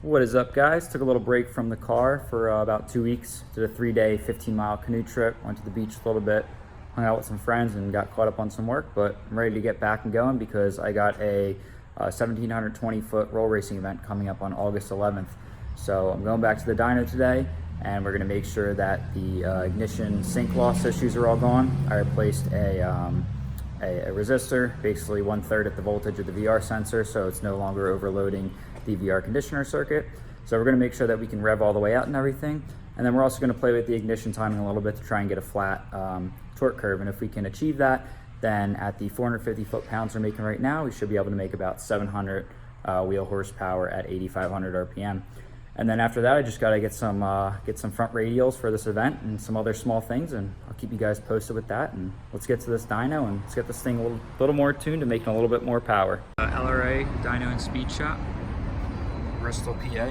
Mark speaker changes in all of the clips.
Speaker 1: What is up, guys? Took a little break from the car for about 2 weeks. Did a 3-day 15-mile canoe trip. Went to the beach a little bit, hung out with some friends, and got caught up on some work. But I'm ready to get back and going because I got a 1,720-foot roll racing event coming up on August 11th. So I'm going back to the dyno today, and we're going to make sure that the ignition sync loss issues are all gone. I replaced a resistor, basically 1/3 at the voltage of the VR sensor, so it's no longer overloading the VR conditioner circuit. So we're going to make sure that we can rev all the way out and everything. And then we're also going to play with the ignition timing a little bit to try and get a flat torque curve. And if we can achieve that, then at the 450 foot-pounds we're making right now, we should be able to make about 700 wheel horsepower at 8,500 RPM. And then after that, I just got to get some front radials for this event and some other small things, and I'll keep you guys posted with that. And let's get to this dyno and let's get this thing a little more tuned to making a little bit more power. LRA Dyno and Speed Shop, Bristol, PA.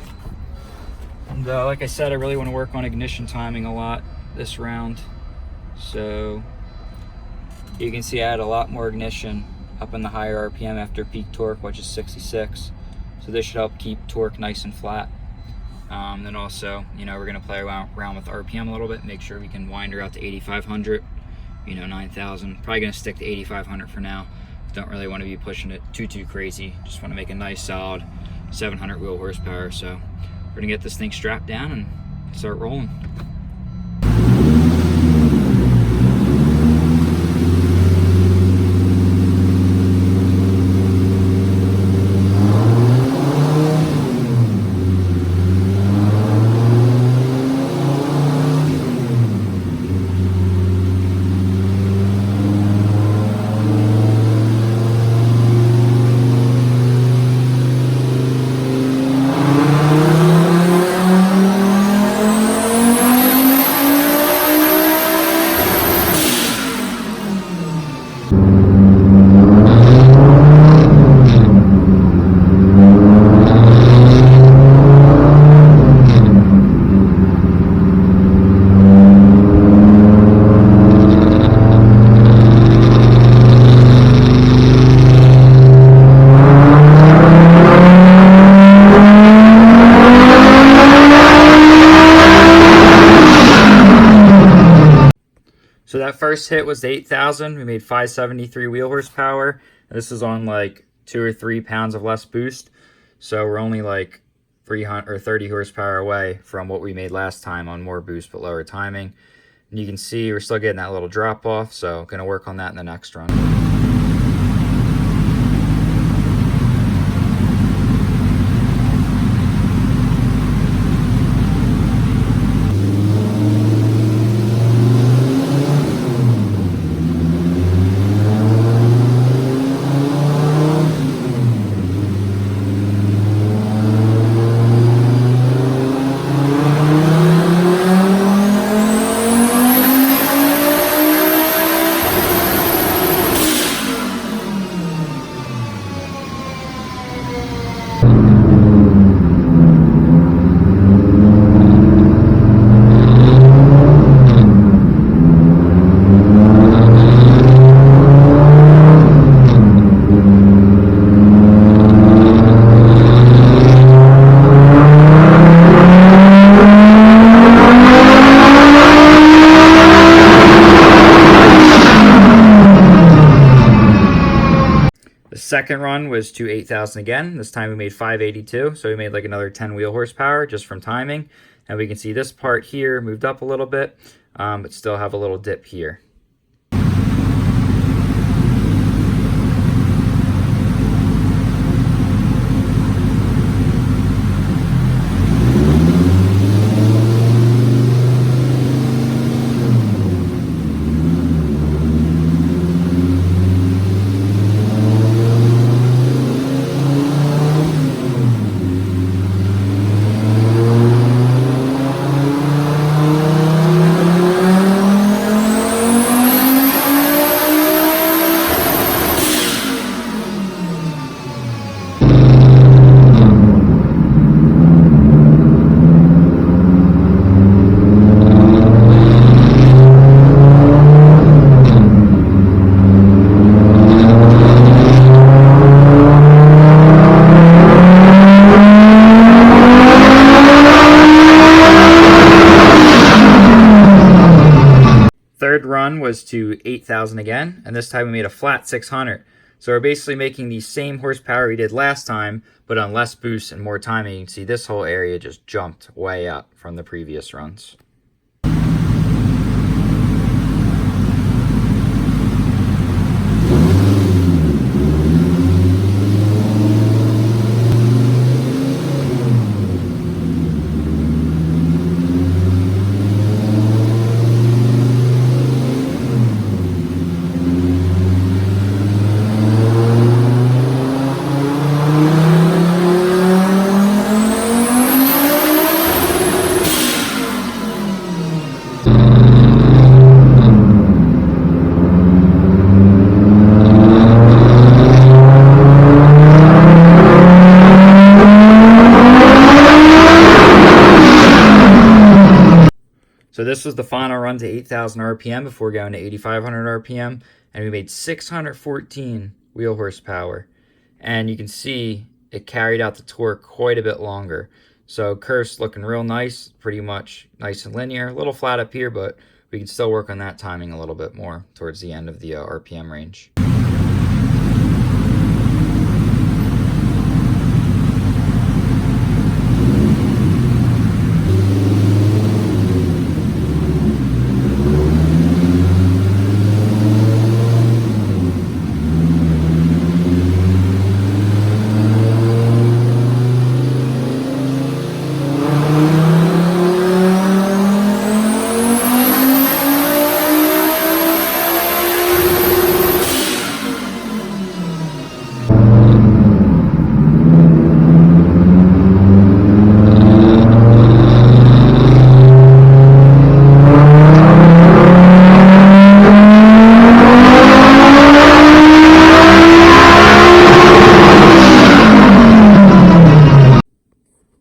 Speaker 1: And like I said, I really want to work on ignition timing a lot this round. So you can see I had a lot more ignition up in the higher RPM after peak torque, which is 66. So this should help keep torque nice and flat. Then also, we're going to play around with RPM a little bit, make sure we can wind her out to 8,500, 9,000. Probably going to stick to 8,500 for now. Don't really want to be pushing it too crazy. Just want to make a nice solid 700 wheel horsepower. So we're going to get this thing strapped down and start rolling. So that first hit was 8,000. We made 573 wheel horsepower. This is on like 2 or 3 pounds of less boost. So we're only like 300 or 30 horsepower away from what we made last time on more boost but lower timing. And you can see we're still getting that little drop off. So going to work on that in the next run. Second run was to 8,000 again. This time we made 582, so we made like another 10 wheel horsepower just from timing. And we can see this part here moved up a little bit, but still have a little dip here. third run was to 8,000 again, and this time we made a flat 600. So we're basically making the same horsepower we did last time, but on less boost and more timing. You can see this whole area just jumped way up from the previous runs. So this was the final run to 8,000 RPM before going to 8,500 RPM, and we made 614 wheel horsepower. And you can see it carried out the torque quite a bit longer. So curve's looking real nice, pretty much nice and linear. A little flat up here, but we can still work on that timing a little bit more towards the end of the RPM range.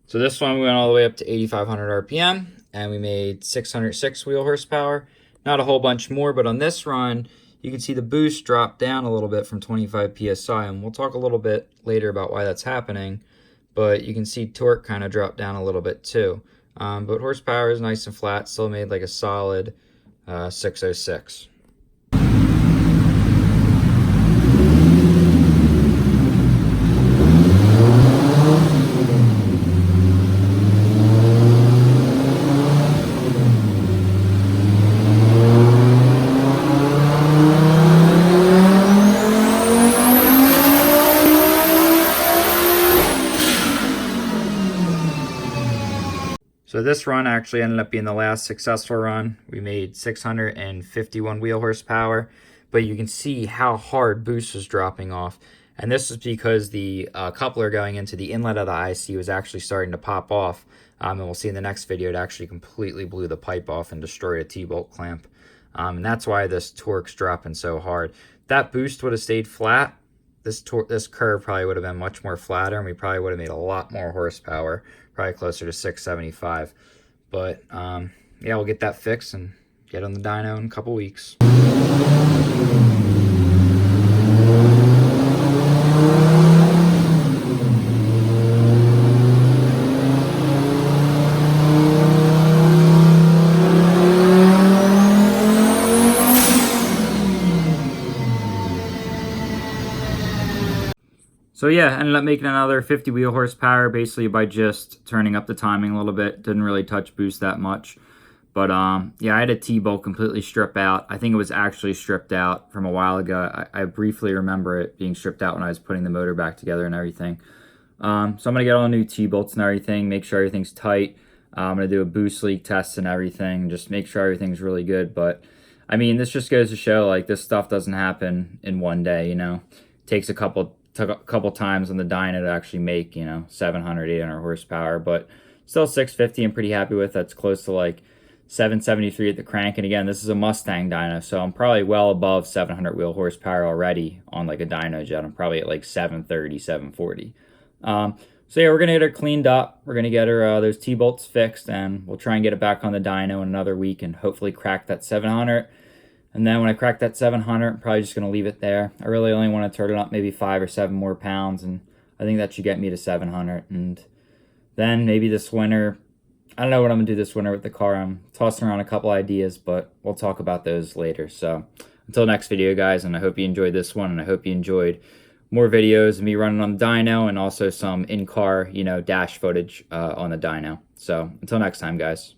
Speaker 1: So this one we went all the way up to 8,500 RPM and we made 606 wheel horsepower. Not a whole bunch more, but on this run, you can see the boost dropped down a little bit from 25 PSI, and we'll talk a little bit later about why that's happening, but you can see torque kind of dropped down a little bit too. But horsepower is nice and flat, still made like a solid 606. So this run actually ended up being the last successful run. We made 651 wheel horsepower, but you can see how hard boost was dropping off. And this is because the coupler going into the inlet of the IC was actually starting to pop off. And we'll see in the next video, it actually completely blew the pipe off and destroyed a T-bolt clamp. And that's why this torque's dropping so hard. If that boost would have stayed flat, this curve probably would have been much more flatter, and we probably would have made a lot more horsepower, probably closer to 675. But yeah, we'll get that fixed and get on the dyno in a couple weeks. So yeah, ended up making another 50 wheel horsepower basically by just turning up the timing a little bit. Didn't really touch boost that much. But yeah, I had a T-bolt completely strip out. I think it was actually stripped out from a while ago. I briefly remember it being stripped out when I was putting the motor back together and everything. So I'm going to get all new T-bolts and everything, make sure everything's tight. I'm going to do a boost leak test and everything, just make sure everything's really good. But I mean, this just goes to show, like, this stuff doesn't happen in one day, you know. It takes a couple times on the dyno to actually make, you know, 700, 800 horsepower, but still 650 I'm pretty happy with. That's close to like 773 at the crank. And again, this is a Mustang dyno, so I'm probably well above 700 wheel horsepower already on like a dyno jet. I'm probably at like 730, 740. So yeah, we're gonna get her cleaned up. We're gonna get her those T-bolts fixed, and we'll try and get it back on the dyno in another week and hopefully crack that 700. And then when I crack that 700, I'm probably just going to leave it there. I really only want to turn it up maybe 5 or 7 more pounds, and I think that should get me to 700. And then maybe this winter, I don't know what I'm gonna do this winter with the car. I'm tossing around a couple ideas, but we'll talk about those later. So until next video, guys, and I hope you enjoyed this one, and I hope you enjoyed more videos of me running on the dyno and also some in-car, dash footage on the dyno. So until next time, guys.